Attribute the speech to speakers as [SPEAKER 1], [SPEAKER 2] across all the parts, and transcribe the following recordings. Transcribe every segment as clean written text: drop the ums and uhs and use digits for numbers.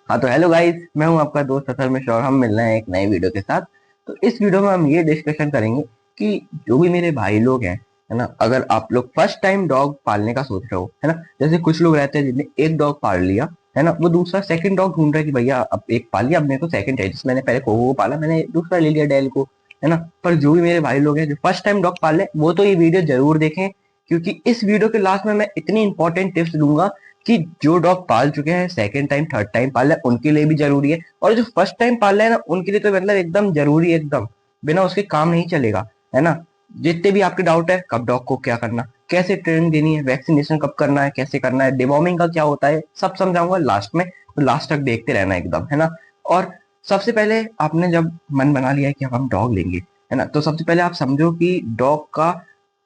[SPEAKER 1] हाँ तो hello guys, मैं हूं आपका दोस्त असल में और हम मिल रहे हैं एक नए वीडियो के साथ। तो इस वीडियो में हम ये डिस्कशन करेंगे कि जो भी मेरे भाई लोग हैं, है ना, अगर आप लोग फर्स्ट टाइम डॉग पालने का सोच रहे हो, है ना, जैसे कुछ लोग रहते हैं जिन्हें एक डॉग पाल लिया, है ना, वो दूसरा सेकंड डॉग ढूंढ रहे हैं कि भैया अब एक पाल लिया, अब मेरे को सेकंड चाहिए। जैसे मैंने पहले कोको को पाला, मैंने दूसरा ले लिया डेल को, है ना। पर जो भी मेरे भाई लोग हैं जो फर्स्ट टाइम डॉग पाल ले, वो तो ये वीडियो जरूर देखें, क्योंकि इस वीडियो के लास्ट में मैं इतनी इंपॉर्टेंट टिप्स दूंगा कि जो डॉग पाल चुके हैं, सेकंड टाइम थर्ड टाइम पाल रहे हैं, उनके लिए भी जरूरी है, और जो फर्स्ट टाइम पाल रहे हैं ना, उनके लिए तो मतलब एकदम जरूरी है, एकदम बिना उसके काम नहीं चलेगा, है ना। जितने भी आपके डाउट है, कब डॉग को क्या करना, कैसे ट्रेनिंग देनी है, वैक्सीनेशन कब करना है, कैसे करना है, डिवॉर्मिंग का क्या होता है, सब समझाऊंगा लास्ट में। तो लास्ट तक देखते रहना एकदम, है ना। और सबसे पहले आपने जब मन बना लिया है कि अब हम डॉग लेंगे, है ना, तो सबसे पहले आप समझो कि डॉग का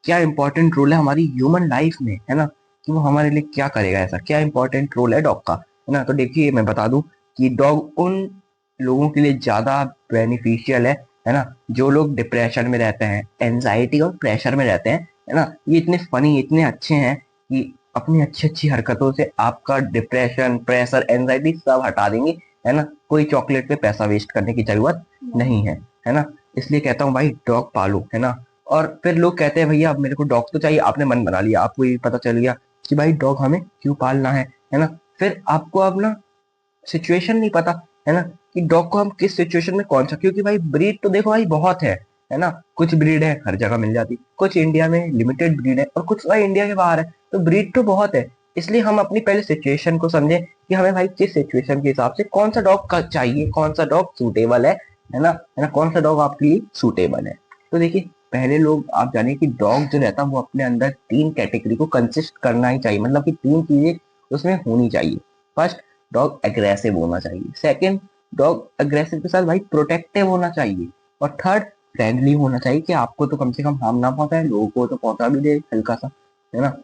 [SPEAKER 1] क्या इंपॉर्टेंट रोल है हमारी ह्यूमन लाइफ में, है ना, कि वो हमारे लिए क्या करेगा, ऐसा क्या इंपॉर्टेंट रोल है डॉग का, है ना। तो देखिए मैं बता दूं कि डॉग उन लोगों के लिए ज्यादा बेनिफिशियल है ना, जो लोग डिप्रेशन में रहते हैं, एंजाइटी और प्रेशर में रहते हैं, है ना। ये इतने फनी, इतने अच्छे हैं कि अपनी अच्छी अच्छी हरकतों से आपका डिप्रेशन, प्रेशर, एंजाइटी सब हटा देंगे, है ना। कोई चॉकलेट पे पैसा वेस्ट करने की जरूरत नहीं है ना। इसलिए कहता हूँ भाई डॉग पालो, है ना। और फिर लोग कहते हैं भैया अब मेरे को डॉग तो चाहिए, आपने मन बना लिया, आपको ये पता चल गया कि भाई डॉग हमें क्यों पालना है ना। फिर आपको अब ना सिचुएशन नहीं पता, है ना, कि डॉग को हम किस सिचुएशन में कौन सा, क्योंकि भाई ब्रीड तो देखो भाई बहुत है ना। कुछ ब्रीड है हर जगह मिल जाती, कुछ इंडिया में लिमिटेड ब्रीड है, और कुछ भाई इंडिया के बाहर है। तो ब्रीड तो बहुत है, इसलिए हम अपनी पहले सिचुएशन को समझे कि हमें भाई किस सिचुएशन के हिसाब से कौन सा डॉग का चाहिए, कौन सा डॉग सूटेबल है ना, कौन सा डॉग आपके लिए सूटेबल है। तो देखिए पहले लोग आप जानिए कि डॉग जो रहता है वो अपने अंदर तीन कैटेगरी को कंसिस्ट करना ही चाहिए, मतलब कि तीन चीजें उसमें होनी चाहिए। फर्स्ट, डॉग एग्रेसिव होना चाहिए। सेकंड, डॉग एग्रेसिव के साथ भाई प्रोटेक्टिव होना चाहिए। और थर्ड, फ्रेंडली होना चाहिए कि आपको तो कम से कम हार्म ना पहुंचाए, लोगों को तो पहुंचा भी दे हल्का सा, है ना।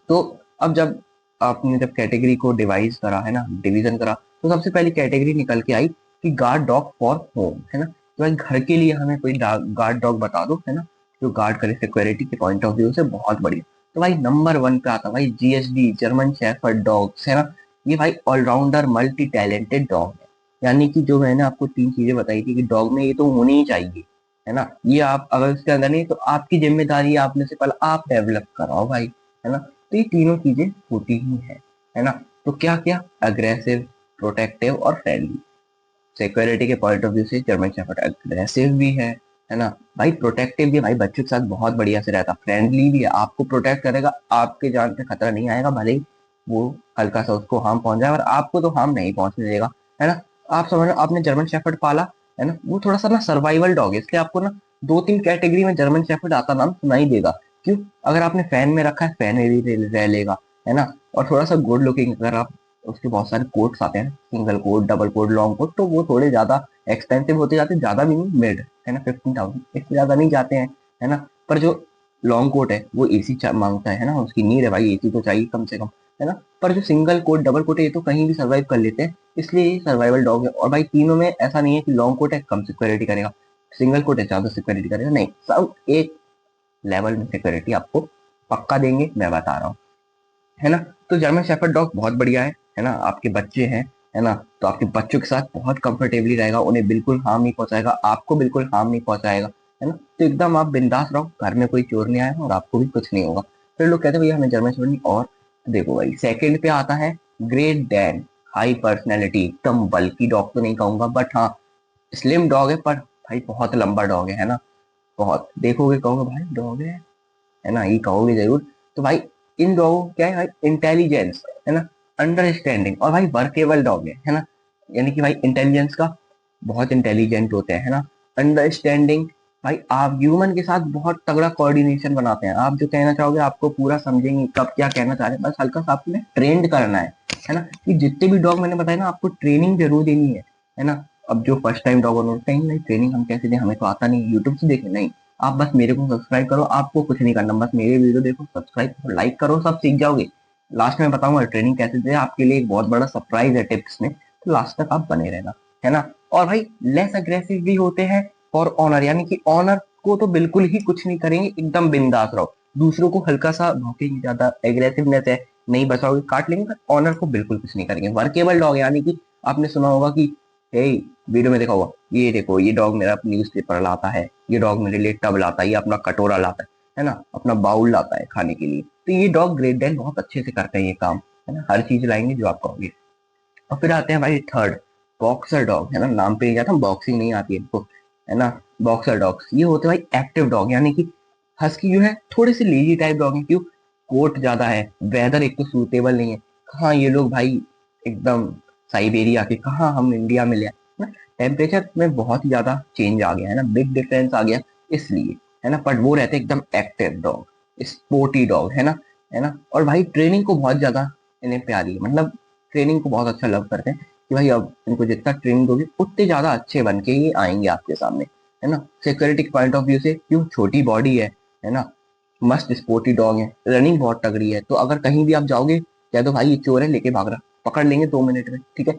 [SPEAKER 1] तो अब जब आपने जब कैटेगरी को डिवाइस करा, है ना, डिवीजन करा, तो सबसे पहली कैटेगरी निकल के आई कि गार्ड डॉग फॉर होम, है ना। तो भाई घर के लिए हमें कोई गार्ड डॉग बता दो, है ना, जो गार्ड करे सिक्योरिटी के पॉइंट ऑफ व्यू से, बहुत बढ़िया। तो भाई नंबर वन पे आता भाई जीएसडी, जर्मन शेफर्ड डॉग्स, है ना। ये भाई ऑलराउंडर मल्टी टैलेंटेड डॉग है। यानी कि जो मैंने आपको तीन चीजें बताई थी कि डॉग में ये तो होनी ही चाहिए, है ना। ये आप अगर उसके अंदर नहीं तो आपकी जिम्मेदारी है, आप में से पहले आप डेवलप कराओ भाई, है ना। तो ये तीनों चीजें होती ही है ना। तो क्या क्या, अग्रेसिव, प्रोटेक्टिव और फ्रेंडली। सिक्योरिटी के पॉइंट ऑफ व्यू से जर्मन शेफर्ड अग्रेसिव भी है ना। भाई प्रोटेक्टिव भी, भाई बच्चों के साथ बहुत बढ़िया से रहता, फ्रेंडली भी है, आपको प्रोटेक्ट करेगा, आपके जान पे खतरा नहीं आएगा, भले ही वो हल्का सा उसको हार्म पहुंच जाए, और आपको तो हार्म नहीं पहुंचने देगा, है ना। आप समझ लो आपने जर्मन शेफर्ड पाला, है ना, वो थोड़ा सा ना सर्वाइवल डॉग है, इसलिए आपको ना दो तीन कैटेगरी में जर्मन शेफर्ड आता नाम सुनाई देगा। क्यों? अगर आपने फैन में रखा है, फैन में भी रह लेगा, है ना। और थोड़ा सा गुड लुकिंग, अगर आप, उसके बहुत सारे कोट्स आते हैं, single quote, double quote, long quote, तो वो थोड़े ज्यादा एक्सपेंसिव होते जाते हैं, ज्यादा भी नहीं, मिड, है ना, 15,000 इससे ज्यादा नहीं जाते हैं, है ना। पर जो लॉन्ग कोट है वो एसी मांगता है ना, उसकी नीड है भाई, एसी तो चाहिए कम से कम, है ना। पर जो सिंगल कोट, डबल कोट है, ये तो कहीं भी सर्वाइव कर लेते हैं, इसलिए ये सर्वाइवल डॉग है। और भाई तीनों में ऐसा नहीं है कि लॉन्ग कोट है कम सिक्योरिटी करेगा, सिंगल कोट है ज्यादा सिक्योरिटी करेगा, नहीं, सब एक लेवल में सिक्योरिटी आपको पक्का देंगे, मैं बता रहा हूँ, है ना। तो जर्मन शेफर्ड डॉग बहुत बढ़िया है ना। आपके बच्चे हैं, है ना, तो आपके बच्चों के साथ बहुत कंफर्टेबली रहेगा, उन्हें बिल्कुल हार्म नहीं पहुंचाएगा, आपको बिल्कुल हार्म नहीं पहुंचाएगा, है ना। तो एकदम आप बिंदास रहो, घर में कोई चोर नहीं आएगा और आपको भी कुछ नहीं होगा। फिर लोग कहते हैं भैया हमें जर्मन शेफर्ड नहीं। और देखो भाई सेकंड पे आता है ग्रेट डैन, हाई पर्सनैलिटी, एकदम बल्कि डॉग तो नहीं कहूंगा, बट हाँ स्लिम डॉग है, पर भाई बहुत लंबा डॉग है ना। बहुत देखोगे कहोगे भाई डॉग है ना, ये कहोगे जरूर। तो भाई इन डॉगों को क्या है भाई, इंटेलिजेंस, है ना, अंडरस्टैंडिंग, और भाई वर्केबल डॉग है ना। यानी कि भाई इंटेलिजेंस का, बहुत इंटेलिजेंट होते हैं, है ना। अंडरस्टैंडिंग, भाई आप ह्यूमन के साथ बहुत तगड़ा कोऑर्डिनेशन बनाते हैं, आप जो कहना चाहोगे आपको पूरा समझेंगे, कब क्या कहना चाह रहे हैं, बस हल्का सा आपको ट्रेंड करना है ना। कि जितने भी डॉग मैंने बताया ना, आपको ट्रेनिंग जरूर देनी है ना। अब जो फर्स्ट टाइम डॉग ओनर कहेंगे भाई ट्रेनिंग हम कैसे दें, हमें तो आता नहीं, यूट्यूब से देखें, नहीं, आप बस मेरे को सब्सक्राइब करो, आपको कुछ नहीं करना, बस मेरे वीडियो देखो, सब्सक्राइब करो, लाइक करो, सब सीख जाओगे। लास्ट में बताऊंगा ट्रेनिंग कैसे दे, आपके लिए एक बहुत बड़ा सरप्राइज है टिप्स में, तो लास्ट तक आप बने रहना, है ना। और भाई लेस अग्रेसिव भी होते हैं फॉर ऑनर, यानी कि ऑनर को तो बिल्कुल ही कुछ नहीं करेंगे, एकदम बिंदास रहो, दूसरों को हल्का सा भौंकेंगे, ज्यादा एग्रेसिवनेस है नहीं बचाओगे काट लेंगे, पर ऑनर को बिल्कुल कुछ नहीं करेंगे। वर्केबल डॉग यानी कि आपने सुना होगा कि हे, वीडियो में देखा होगा, ये देखो ये डॉग मेरा न्यूज पेपर लाता है, ये डॉग मेरे लिए टब लाता है, ये अपना कटोरा लाता है ना, अपना बाउल लाता है खाने के लिए। तो ये डॉग ग्रेट डेन बहुत अच्छे से करते हैं ये काम, है ना, हर चीज लाएंगे जो आप कहोगे। और फिर आते हैं भाई थर्ड, बॉक्सर डॉग, है ना, नाम पे ही जाता, बॉक्सिंग नहीं आती है इनको, है ना। बॉक्सर डॉग्स ये होते हैं भाई एक्टिव डॉग, यानी कि हस्की जो है थोड़े से लेजी टाइप डॉग है। क्यों? कोट ज्यादा है, वेदर एक तो सूटेबल नहीं है। कहाँ ये लोग भाई एकदम साइबेरिया के, कहाँ हम इंडिया में ले आए, है ना। टेम्परेचर में बहुत ही ज्यादा चेंज आ गया है ना, बिग डिफरेंस आ गया इसलिए, है ना। बट वो रहते एकदम एक्टिव डॉग, स्पोर्टी डॉग, है ना। और भाई ट्रेनिंग को बहुत ज्यादा इन्हें प्यारी है, मतलब ट्रेनिंग को बहुत अच्छा लव करते हैं कि भाई अब इनको जितना ट्रेनिंग दोगे उतने ज्यादा अच्छे बन के ये आएंगे आपके सामने, है ना। सिक्योरिटी के पॉइंट ऑफ व्यू से, क्यों, छोटी बॉडी है ना, मस्त स्पोर्टी डॉग है, रनिंग बहुत तगड़ी है। तो अगर कहीं भी आप जाओगे, कह दो भाई ये चोर है लेके भाग रहा, पकड़ लेंगे 2 मिनट में, ठीक है।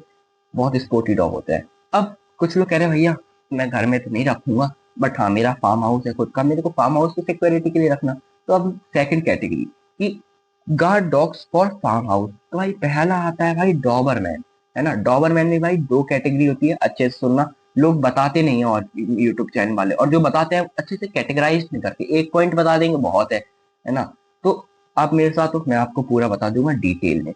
[SPEAKER 1] बहुत स्पोर्टी डॉग होता है। अब कुछ लोग कह रहे हैं भैया मैं घर में तो नहीं रखूंगा, बट हाँ मेरा फार्म हाउस है खुद का, मेरे को फार्म हाउस की सिक्योरिटी के लिए रखना। तो अब सेकंड कैटेगरी कि guard dogs for farm house, तो भाई पहला आता है भाई डॉबरमैन, है ना। डॉबरमैन में भाई 2 कैटेगरी होती है, अच्छे से सुनना, लोग बताते नहीं है और यूट्यूब चैनल वाले, और जो बताते हैं अच्छे से कैटेगराइज नहीं करते, एक पॉइंट बता देंगे बहुत है ना। तो आप मेरे साथ हो, मैं आपको पूरा बता दूंगा डिटेल में।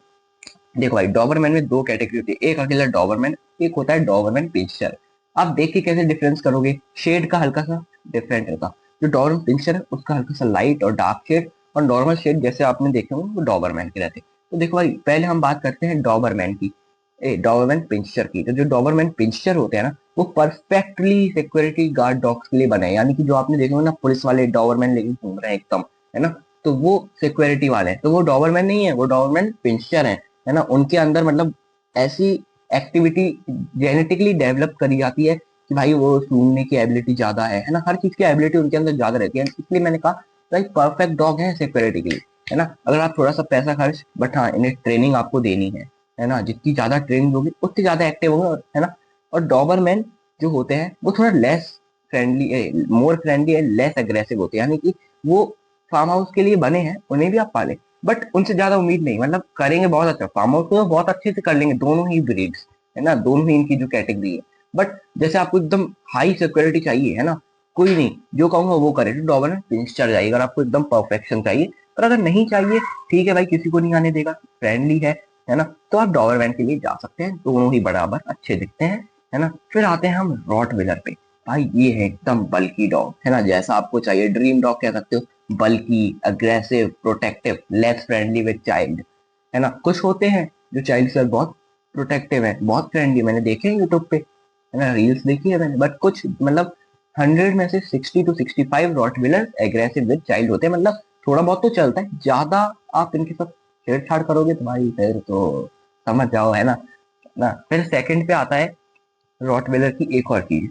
[SPEAKER 1] देखो भाई डॉबरमैन में 2 कैटेगरी होती है, एक अकेला डॉबरमैन, एक होता है डॉबरमैन पिंचर। आप देख के कैसे डिफरेंस करोगे, शेड का हल्का सा डिफरेंट होगा। जो डॉबरमैन पिंचर है उसका हल्का सा लाइट और डार्क शेड, और नॉर्मल शेड जैसे आपने देखे होंगे वो डॉबरमैन के रहते हैं। तो देखो भाई पहले हम बात करते हैं डॉबरमैन की, डॉबरमैन पिंचर की। तो जो डॉबरमैन पिंचर होते हैं ना, वो परफेक्टली सिक्योरिटी गार्ड डॉग्स के लिए बने हैं, यानी कि जो आपने देखे होंगे ना पुलिस वाले डॉबरमैन लेके घूम रहे हैं एकदम, है ना, तो वो सिक्योरिटी वाले हैं। तो वो डॉबरमैन नहीं है, वो डॉबरमैन पिंचर है ना। उनके अंदर मतलब ऐसी एक्टिविटी जेनेटिकली डेवलप करी जाती है कि भाई वो सूंघने की एबिलिटी ज्यादा है ना, हर चीज की एबिलिटी उनके अंदर ज्यादा रहती है। इसलिए मैंने कहा भाई परफेक्ट डॉग है सिक्योरिटी के लिए, है ना। अगर आप थोड़ा सा पैसा खर्च, बट हाँ इन्हें ट्रेनिंग आपको देनी है ना, जितनी ज्यादा ट्रेनिंग दोगे उतनी ज्यादा एक्टिव होंगे, है ना। और डॉबरमैन जो होते हैं वो थोड़ा less friendly, more friendly and less aggressive होते हैं, यानी कि वो फार्म हाउस के लिए बने हैं, उन्हें भी आप पाले, बट उनसे ज्यादा उम्मीद नहीं, मतलब करेंगे बहुत अच्छा, फार्म हाउस को बहुत अच्छे से कर लेंगे दोनों ही ब्रीड्स, है ना, दोनों ही इनकी जो कैटेगरी है। बट जैसे आपको एकदम हाई सिक्योरिटी चाहिए, है ना, कोई नहीं जो कहूंगा वो करे, तो डॉबरमैन पिंचर जाइए अगर आपको एकदम परफेक्शन चाहिए। पर अगर नहीं चाहिए, ठीक है भाई, किसी को नहीं आने देगा, फ्रेंडली है ना, तो आप डॉबरमैन के लिए जा सकते हैं, दोनों ही बराबर अच्छे दिखते हैं, है ना। फिर आते हैं हम रॉटविलर पे। भाई ये है एकदम बल्की डॉग, है ना, जैसा आपको चाहिए, ड्रीम डॉग कह सकते हो, bulky, aggressive, protective, less friendly with child, है ना। कुछ होते हैं जो चाइल्ड से बहुत प्रोटेक्टिव है, बहुत फ्रेंडली, मैंने देखे हैं यूट्यूब पे, है ना, रील्स देखी है मैंने। बट कुछ मतलब 100 में से 60 to 65 Rottweiler aggressive with child होते हैं, मतलब थोड़ा बहुत तो चलता है, ज्यादा आप इनके साथ छेड़छाड़ करोगे तो भाई फिर तो समझ जाओ, है ना। फिर सेकंड पे आता है रॉटविलर की एक और चीज,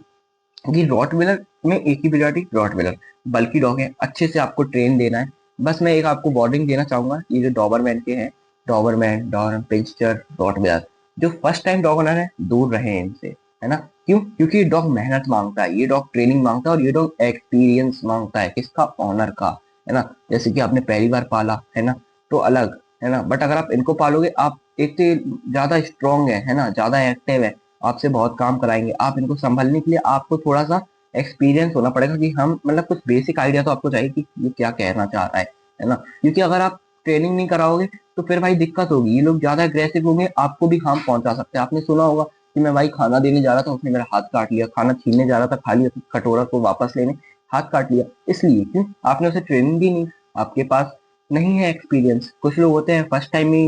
[SPEAKER 1] कि रॉटविलर में एक ही प्रॉपर्टी, रॉटविलर बल्कि डॉग है, अच्छे से आपको ट्रेन देना है। बस मैं एक आपको वार्निंग देना चाहूंगा, ये जो डॉबरमैन के हैं, डॉबरमैन, डॉर्न, पिंचर, रॉटविलर, जो फर्स्ट टाइम डॉग ओनर है दूर रहे इनसे, है ना। क्यों? क्योंकि ये डॉग मेहनत मांगता है, ये डॉग ट्रेनिंग मांगता है, और ये डॉग एक्सपीरियंस मांगता है, किसका, ऑनर का, है ना। जैसे कि आपने पहली बार पाला है ना, तो अलग, है ना। बट अगर आप इनको पालोगे, आप एक तो ज्यादा स्ट्रांग है ना, ज्यादा एक्टिव है, आपसे बहुत काम कराएंगे, आप इनको संभालने के लिए आपको थोड़ा सा एक्सपीरियंस होना पड़ेगा, कि हम मतलब कुछ बेसिक आइडिया तो आपको चाहिए कि ये क्या कहना चाह रहा है ना। क्योंकि अगर आप ट्रेनिंग नहीं कराओगे तो फिर भाई दिक्कत होगी, ये लोग ज्यादा अग्रेसिव होंगे, आपको भी हार्म पहुंचा सकते हैं। आपने सुना होगा कि मैं भाई खाना देने जा रहा था, उसने मेरा हाथ काट लिया, खाना छीनने जा रहा था, खा लिया कटोरा को वापस लेने, हाथ काट लिया, इसलिए क्यों, आपने उसे ट्रेनिंग दी नहीं, आपके पास नहीं है एक्सपीरियंस। कुछ लोग होते हैं फर्स्ट टाइम ही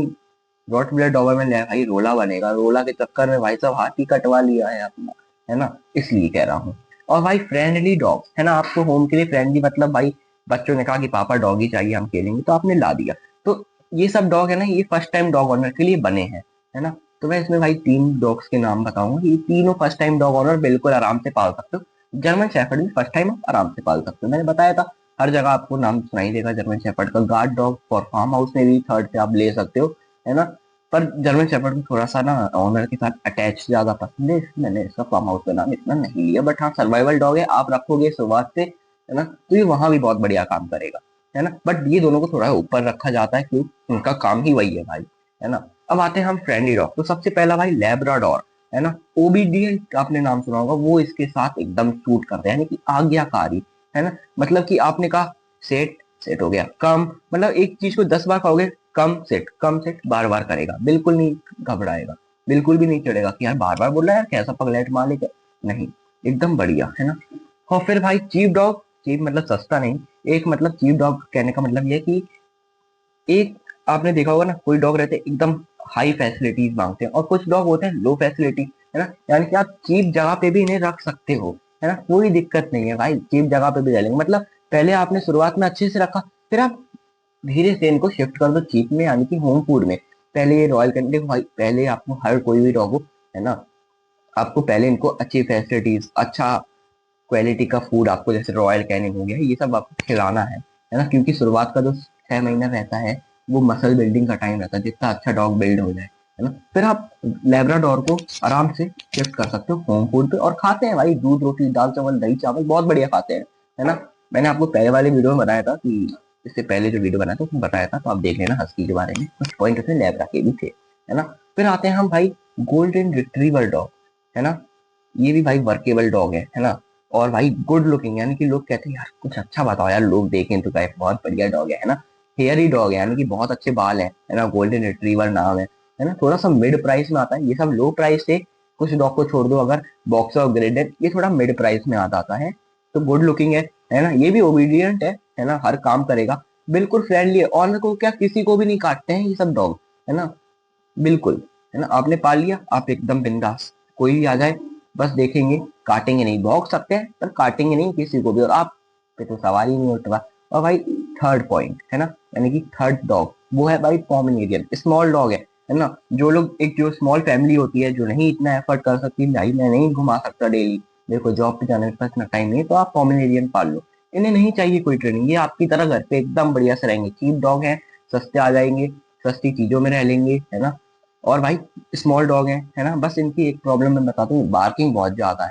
[SPEAKER 1] रॉटविलर डॉबरमैन ले आया, भाई रोला बनेगा, रोला के चक्कर में भाई साहब हाथ ही कटवा लिया है अपना, है ना, इसलिए कह रहा हूँ। और भाई फ्रेंडली डॉग, है ना, आपको होम के लिए फ्रेंडली, मतलब भाई बच्चों ने कहा कि पापा डॉग ही चाहिए, हम खेलेंगे, तो आपने ला दिया। तो ये सब डॉग है ना, ये फर्स्ट टाइम डॉग ऑनर के लिए बने हैं, है ना। तो मैं इसमें भाई 3 डॉग्स के नाम बताऊंगा, ये तीनों फर्स्ट टाइम डॉग ऑनर बिल्कुल आराम से पाल सकते हो। जर्मन शेफर्ड भी फर्स्ट टाइम आप आराम से पाल सकते हो, मैंने बताया था, हर जगह आपको नाम सुनाई देगा जर्मन शेफर्ड का। Guard dog for farm house में भी थर्ड पे आप ले सकते हो, है ना। पर जर्मन शेफर्ड को थोड़ा सा ना ऑनर के साथ अटैच ज्यादा पसंद है, इसलिए मैंने इसका फार्म हाउस का नाम इतना नहीं लिया। बट हाँ सर्वाइवल डॉग है, आप रखोगे शुरुआत से, है ना, तो ये वहां भी बहुत बढ़िया काम करेगा, है ना। बट ये दोनों को थोड़ा ऊपर रखा जाता है, क्यों, उनका काम ही वही है भाई, है ना। अब आते हैं हम फ्रेंडली डॉग, तो सबसे पहला भाई लैब्राडोर। है ना। ओबीडियंट आपने नाम सुना होगा, वो इसके साथ एकदम सूट करते हैं, यानी कि आज्ञाकारी, है ना। मतलब कि आपने कहा सेट, सेट हो गया। कम, मतलब एक चीज को 10 बार कहोगे, कम सेट बार बार करेगा, बिल्कुल नहीं घबराएगा, बिल्कुल भी नहीं चढ़ेगा कि यार बार बार बोल रहा है यार कैसा पगलेट मालिक है, नहीं, एकदम बढ़िया, है ना। और फिर भाई चीप डॉग, चीप मतलब सस्ता नहीं, एक मतलब चीप डॉग कहने का मतलब ये है कि एक आपने देखा होगा ना, कोई डॉग रहते हैं एकदम हाई फैसिलिटीज मांगते हैं, और कुछ डॉग होते हैं लो फैसिलिटी, है ना। यानी कि आप चीप जगह पे भी इन्हें रख सकते हो, है ना, कोई दिक्कत नहीं है भाई, चीप जगह पे भी रह लेंगे। मतलब पहले आपने शुरुआत में अच्छे से रखा, फिर आप धीरे से इनको शिफ्ट कर दो चीप में, यानी कि होम फूड में। पहले ये रॉयल कैनिन, देखो भाई पहले आपको हर कोई भी डॉग हो, है ना, आपको पहले इनको अच्छी फैसिलिटीज, अच्छा क्वालिटी का फूड आपको, जैसे रॉयल कैनिन हो गया, ये सब आपको खिलाना है ना, क्योंकि शुरुआत का जो 6 महीना रहता है वो मसल बिल्डिंग का टाइम रहता है, जितना अच्छा डॉग बिल्ड हो जाए, है ना, फिर आप लेब्राडोर को आराम से शिफ्ट कर सकते हो होम फूड पे, और खाते हैं भाई दूध रोटी दाल चावल दही चावल बहुत बढ़िया खाते हैं, है ना। मैंने आपको पहले वाले वीडियो में बताया था कि इससे पहले जो वीडियो बनाया था उसमें बताया था, तो आप देख लेना हस्की के बारे में, कुछ पॉइंट उसमें लेब्रा के भी थे, है ना। फिर आते हैं हम भाई गोल्डन रिट्रीवर डॉग, है ना, ये भी भाई वर्केबल डॉग है ना। और भाई गुड लुकिंग, यानी कि लोग कहते हैं यार कुछ अच्छा बताओ यार, लोग देखें तो कहे बहुत बढ़िया डॉग है ना। हेयरी डॉग है, यानी कि बहुत अच्छे बाल है ना, गोल्डन रिट्रीवर नाम है ना। थोड़ा सा मिड प्राइस में आता है, ये सब लो प्राइस से, कुछ डॉग को छोड़ दो, अगर बॉक्सर और ग्रेडेड ये थोड़ा मिड प्राइस में आता है। तो गुड लुकिंग है ना, ये भी ओबीडियंट है ना, हर काम करेगा, बिल्कुल फ्रेंडली है, और को क्या किसी को भी नहीं काटते हैं ये सब डॉग, है ना, बिल्कुल, है ना। आपने पाल लिया, आप एकदम बिंदास, कोई भी आ जाए बस देखेंगे, काटेंगे नहीं, भौंक सकते हैं पर काटेंगे नहीं किसी को भी, और आप पे तो सवाल ही नहीं उठ रहा। और भाई थर्ड पॉइंट, है ना, यानी कि थर्ड डॉग वो है भाई पॉमिनेरियन, स्मॉल डॉग है ना। जो लोग, एक जो स्मॉल फैमिली होती है जो नहीं इतना एफर्ट कर सकती, भाई मैं नहीं घुमा सकता डेली, देखो जॉब पे जाने का इतना टाइम नहीं है, तो आप पॉमिनेरियन पाल लो, इन्हें नहीं चाहिए कोई ट्रेनिंग, ये आपकी तरह घर पे एकदम बढ़िया से रहेंगे, चीप डॉग है, सस्ते आ जाएंगे, सस्ती चीजों में रह लेंगे, है ना। और भाई स्मॉल डॉग है ना, बस इनकी एक प्रॉब्लम मैं बताता हूँ, बार्किंग बहुत ज्यादा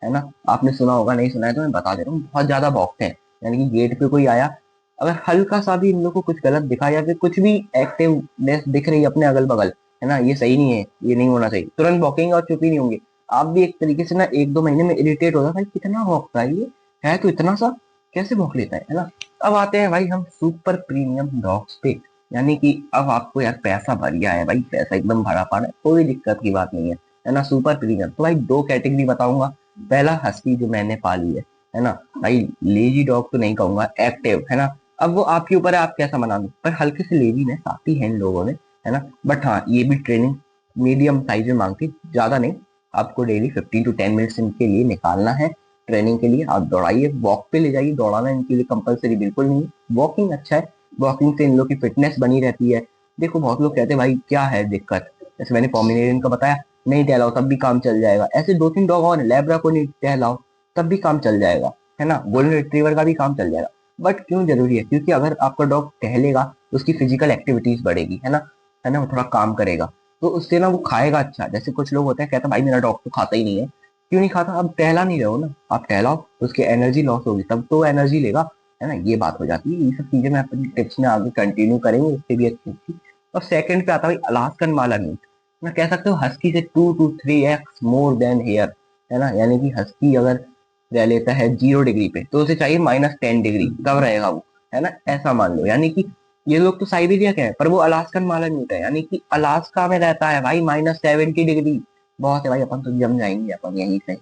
[SPEAKER 1] है ना। आपने सुना होगा, नहीं सुना है तो मैं बता दे रहा हूँ, बहुत ज्यादा भौंकते हैं, यानी कि गेट पे कोई आया, अगर हल्का सा भी इन लोग को कुछ गलत दिखा, या फिर कुछ भी एक्टिवनेस दिख रही है अपने अगल बगल, है ना, ये सही नहीं है, ये नहीं होना चाहिए, तुरंत भौंकेंगे और चुप ही नहीं होंगे। आप भी एक तरीके से ना 1-2 महीने में इरिटेट हो जाए, भाई कितना भौंकता है ये, है तो इतना सा, कैसे भौंक लेता है ना। अब आते हैं भाई हम सुपर प्रीमियम डॉग्स पे, यानी कि अब आपको यार पैसा भर गया है भाई, पैसा एकदम भरा पड़ा है, कोई दिक्कत की बात नहीं है ना। सुपर प्रीमियम तो भाई दो कैटेगरी बताऊंगा। पहला हस्की जो मैंने पाली है ना, भाई लेजी डॉग तो नहीं कहूंगा, एक्टिव, है ना। अब वो आपके ऊपर है, आप कैसा मना लो, पर हल्के से लेजीनेस आती है इन लोगों में, है ना। बट हाँ ये भी ट्रेनिंग मीडियम साइज में मांगती, ज्यादा नहीं, आपको डेली 15 to 10 मिनट्स इनके लिए निकालना है ट्रेनिंग के लिए। आप दौड़ाइए, वॉक पे ले जाइए, दौड़ाना इनके लिए कंपलसरी बिल्कुल नहीं है, वॉकिंग अच्छा है, वॉकिंग से इन लोग की फिटनेस बनी रहती है। देखो बहुत लोग कहते हैं भाई क्या है दिक्कत, जैसे मैंने पॉमिनेरियन का बताया, नहीं टहलाओ तब भी काम चल जाएगा, ऐसे 2-3 डॉग और लैब्रा को नहीं टहलाओ तब भी काम चल जाएगा, है ना, गोल्डन रिट्रीवर का भी काम चल जाएगा। बट क्यों जरूरी है, क्योंकि अगर आपका डॉग टहलेगा उसकी फिजिकल एक्टिविटीज बढ़ेगी, है ना, वो थोड़ा काम करेगा, तो उससे ना वो खाएगा अच्छा। जैसे कुछ लोग होते हैं कहते हैं भाई मेरा डॉग तो खाता ही नहीं है, क्यों नहीं खाता, अब टहला नहीं रहे हो ना, आप टहलाओ तो उसकी एनर्जी लॉस होगी, तब तो एनर्जी लेगा, है ना, ये बात हो जाती है। ये सब चीजें मैं अपनी टिप्स में आगे कंटिन्यू करेंगे, इससे भी अच्छी अच्छी। और सेकंड पे आता है भाई अलास्कन मालाम्यूट, मैं कह सकते हो हस्की से 2 to 3x more then here, है ना, यानी कि हस्की अगर रह लेता है 0 डिग्री पे, तो उसे चाहिए -10 डिग्री, तब रहेगा वो, है ना, ऐसा मान लो। यानी कि ये लोग तो साइबेरिया के हैं, पर वो अलास्कन मालाम्यूट है, यानी कि अलास्का में रहता है भाई -70 डिग्री, बहुत है भाई, अपन तो जम जाएंगे, अपन यहीं से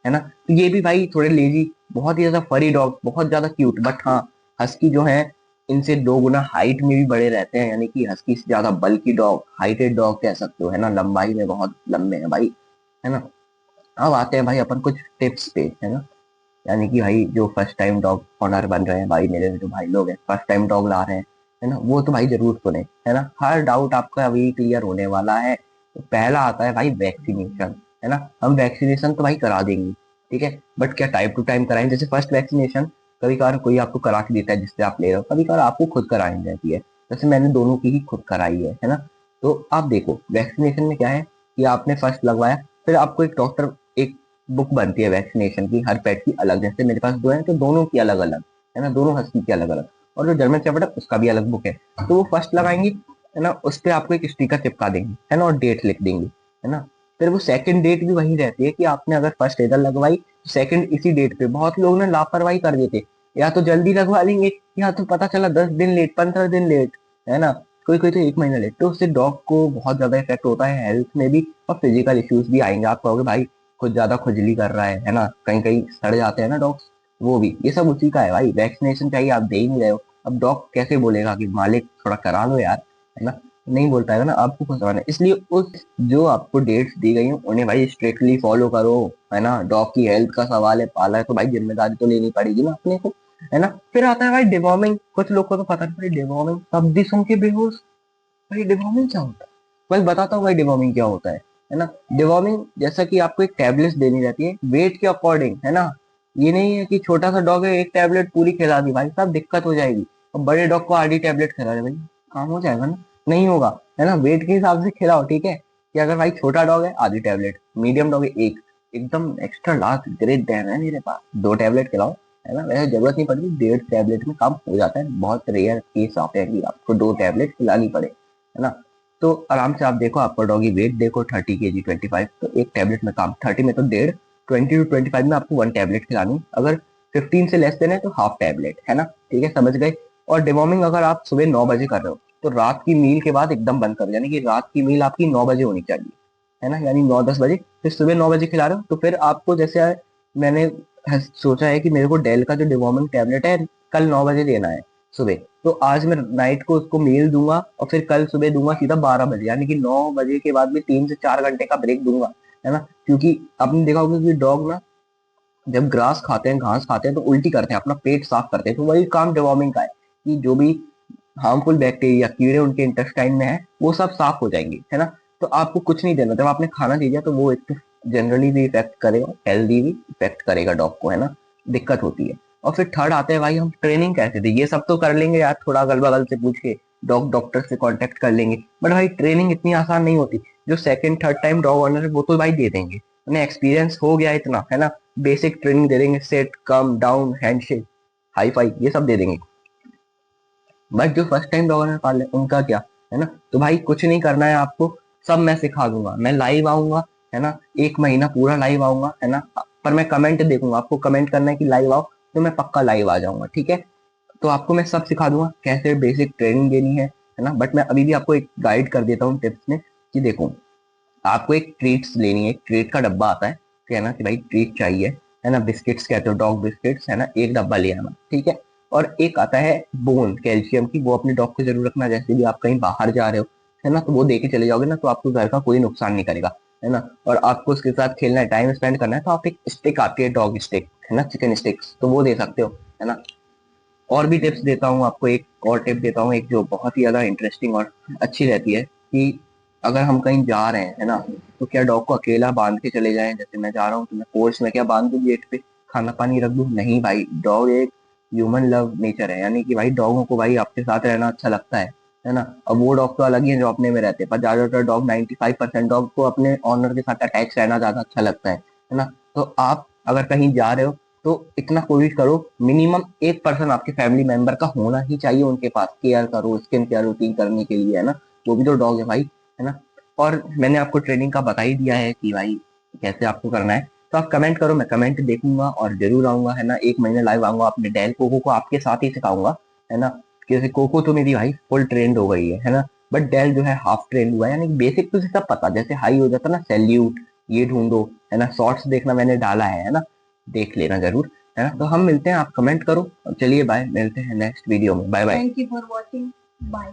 [SPEAKER 1] है ना। तो ये भी भाई थोड़े लेजी, बहुत ही ज्यादा फरी डॉग, बहुत ज्यादा क्यूट, बट हाँ हस्की जो है इनसे 2 गुना हाइट में भी बड़े रहते हैं, यानी कि हस्की से ज्यादा बल्कि डॉग, हाइटेड डॉग कह सकते हो, है ना, लंबाई में बहुत लंबे हैं भाई, है ना। अब आते हैं भाई अपन कुछ टिप्स पे, है ना, यानी कि भाई जो फर्स्ट टाइम डॉग ऑनर बन रहे हैं, भाई मेरे जो भाई लोग हैं फर्स्ट टाइम डॉग ला रहे हैं, है ना, वो तो भाई जरूर सुने, है ना, हर डाउट आपका अभी क्लियर होने वाला है। तो पहला आता है भाई वैक्सीनेशन, है ना, हम वैक्सीनेशन तो भाई करा देंगे, ठीक है, बट क्या टाइम टू टाइम कराएं, जैसे फर्स्ट वैक्सीनेशन कभी कभार कोई आपको करा के देता है जिससे आप ले रहे हो, कभी कभार आपको खुद करानी रहती है, जैसे मैंने दोनों की ही खुद कराई है ना। तो आप देखो वैक्सीनेशन में क्या है कि आपने फर्स्ट लगवाया, फिर आपको एक डॉक्टर, एक बुक बनती है वैक्सीनेशन की, हर पेट की अलग, जैसे मेरे पास दो है तो दोनों की अलग अलग, है ना, दोनों हस्की की अलग अलग, और जो जर्मन शेफर्ड है उसका भी अलग बुक है। तो वो फर्स्ट लगाएंगे, है ना, उस पर आपको एक स्टिकर चिपका देंगे, है ना, और डेट लिख देंगे, है ना। फिर वो सेकंड डेट भी वही रहती है कि आपने अगर फर्स्ट इधर लगवाई, सेकंड इसी डेट पे। बहुत लोग ना लापरवाही कर देते, या तो जल्दी लगवा लेंगे, या तो पता चला 10 दिन लेट, 15 दिन लेट, है ना, कोई कोई तो 1 महीना लेट। तो उससे डॉग को बहुत ज्यादा इफेक्ट होता है, हेल्थ में भी और फिजिकल इश्यूज भी आएंगे। आप कहोगे भाई कुछ ज्यादा खुजली कर रहा है ना, कहीं कहीं सड़ जाते हैं ना डॉग्स, वो भी ये सब उसी का है भाई। वैक्सीनेशन चाहिए, आप दे ही नहीं रहे हो। अब डॉग कैसे बोलेगा कि मालिक थोड़ा करा लो यार, है ना, नहीं बोल पाएगा ना, आपको खुश होना है। इसलिए उस जो आपको डेट्स दी गई हैं उन्हें भाई स्ट्रिक्टली फॉलो करो, है ना। डॉग की हेल्थ का सवाल है, पाला है तो भाई जिम्मेदारी तो लेनी पड़ेगी ना अपने को, है ना। फिर आता है भाई डिवॉर्मिंग। कुछ लोग को तो पता नहीं भाई डिवॉर्मिंग, शब्द सुन के बेहोश। भाई डिवॉर्मिंग क्या होता है? भाई बताता हूँ भाई डिवॉर्मिंग क्या होता है ना। डिवॉर्मिंग जैसा कि आपको एक टैबलेट देनी रहती है वेट के अकॉर्डिंग, है ना। ये नहीं है कि छोटा सा डॉग है एक टैबलेट पूरी खिला दी, भाई साहब दिक्कत हो जाएगी। और बड़े डॉग को आधी टैबलेट खिला दे भाई, काम हो जाएगा ना, नहीं होगा, है ना। वेट के हिसाब से खिलाओ, ठीक है। कि अगर भाई छोटा डॉग है आधी टैबलेट, मीडियम डॉग है एक, एकदम एक्स्ट्रा लार्ज ग्रेट डैन है मेरे पास 2 टैबलेट खिलाओ, है ना। वैसे जरूरत नहीं पड़ती, 1.5 टैबलेट में काम हो जाता है। बहुत रेयर केस आते हैं कि आपको 2 टैबलेट खिलानी पड़े, है ना। तो आराम से आप देखो, आपका डॉगी वेट देखो 30 kg 25, तो एक टैबलेट में काम, 30 में तो 1.5, 20 to 25 में आपको 1 टैबलेट खिलानी। अगर 15 से लेस देना है तो हाफ टैबलेट, है ना, ठीक है, समझ गए। और डिवॉर्मिंग अगर आप सुबह 9 बजे कर रहे हो तो रात की मील के बाद एकदम बंद कर दो, यानी कि रात की मील आपकी 9 बजे होनी चाहिए, है ना, यानी 9-10 बजे। फिर सुबह 9 बजे खिला रहे हो तो फिर आपको जैसे मैंने सोचा है कि मेरे को डेल का जो डिवॉर्मिंग टैबलेट है कल 9 बजे लेना है सुबह, तो आज मैं नाइट को उसको मील दूंगा और फिर कल सुबह दूंगा सीधा 12 बजे, यानी कि 9 बजे के बाद भी 3 से 4 घंटे का ब्रेक दूंगा, है ना। क्योंकि आपने देखा होगा कि डॉग ना जब ग्रास खाते हैं, घास खाते हैं तो उल्टी करते हैं, अपना पेट साफ करते हैं। तो वही काम डिवॉर्मिंग का है कि जो भी हार्मफुल बैक्टीरिया कीड़े उनके इंटेस्टाइन में है वो सब साफ हो जाएंगे, है ना। तो आपको कुछ नहीं देना, जब आपने खाना दे दिया तो वो एक तो जनरली भी इफेक्ट करेगा, हेल्दी भी इफेक्ट करेगा डॉग को, है ना, दिक्कत होती है। और फिर थर्ड आते हैं भाई हम ट्रेनिंग कैसे दे। ये सब तो कर लेंगे यार, थोड़ा अगल बगल से पूछ के डॉग डॉक्टर से कांटेक्ट कर लेंगे, बट भाई ट्रेनिंग इतनी आसान नहीं होती। जो second third time dog owner है वो तो भाई दे देंगे, उन्हें एक्सपीरियंस हो गया इतना, है ना। बेसिक ट्रेनिंग दे देंगे, set come down handshake hi fi ये सब दे देंगे। बट जो फर्स्ट टाइम डॉग ओनर पाल रहे हैं, उनका क्या, है ना। तो भाई कुछ नहीं करना है आपको, सब मैं सिखा दूंगा। मैं लाइव आऊंगा, है ना, 1 महीना पूरा लाइव आऊंगा, है ना। पर मैं कमेंट देखूंगा, आपको कमेंट करना है कि लाइव आओ तो मैं पक्का लाइव आ जाऊंगा, ठीक है। तो आपको मैं सब सिखा दूंगा कैसे बेसिक ट्रेनिंग देनी है ना। बट मैं अभी भी आपको एक गाइड कर देता हूँ टिप्स में कि देखो, आपको एक ट्रीट्स लेनी है, एक ट्रीट का डब्बा आता है, है ना, कि भाई ट्रीट चाहिए, है ना, बिस्किट्स कहते हो डॉग बिस्किट्स, है ना, एक डब्बा ले आना, ठीक है। और एक आता है बोन कैल्शियम की, वो अपने डॉग को जरूर रखना। जैसे भी आप कहीं बाहर जा रहे हो, है ना, तो वो दे के चले जाओगे ना, तो आपको घर का कोई नुकसान नहीं करेगा, है ना। और आपको उसके साथ खेलना है, टाइम स्पेंड करना है, तो आप एक स्टिक आती है डॉग स्टिक, है ना, चिकन स्टिक्स, तो वो दे सकते हो, है ना। और भी टिप्स देता हूँ आपको, एक और टिप देता हूँ, एक जो बहुत ही ज्यादा इंटरेस्टिंग और अच्छी रहती है कि अगर हम कहीं जा रहे हैं, है ना, तो क्या डॉग को अकेला बांध के चले जाएं। जैसे मैं जा रहा हूँ तो मैं फोर्स में क्या बांध दूं गेट पे, खाना पानी रख दूं, नहीं भाई। डॉग एक ह्यूमन लव नेचर है, यानी कि भाई डॉगों को भाई आपके साथ रहना अच्छा लगता है ना। अब वो डॉग तो अलग ही है जो अपने में रहते हैं, पर ज्यादातर डॉग 95% डॉग को अपने ऑनर के साथ अटैच रहना ज्यादा अच्छा लगता है ना। तो आप अगर कहीं जा रहे हो तो इतना कोशिश करो, मिनिमम 1 पर्सन आपके फैमिली मेंबर का होना ही चाहिए उनके पास, केयर करो, स्किन केयर रूटीन करने के लिए, है ना। वो भी तो डॉग है भाई, है ना। और मैंने आपको ट्रेनिंग का बता ही दिया है कि भाई कैसे आपको करना है। तो आप कमेंट करो, मैं कमेंट देखूंगा और जरूर आऊंगा, है ना। 1 महीने लाइव आऊंगा, अपने डेल कोको को आपके साथ ही सिखाऊंगा, है ना। जैसे कोको तो मेरी भाई फुल ट्रेंड हो गई है ना। बट डेल जो है हाफ ट्रेंड हुआ है, यानी बेसिक तो सब पता, जैसे हाई हो जाता ना सैल्यूट, ये ढूंढो, है ना। शॉर्ट्स देखना मैंने डाला है ना, देख लेना जरूर, है ना। तो हम मिलते हैं, आप कमेंट करो। चलिए बाय, मिलते हैं नेक्स्ट वीडियो में, bye bye.
[SPEAKER 2] Thank you for watching, bye.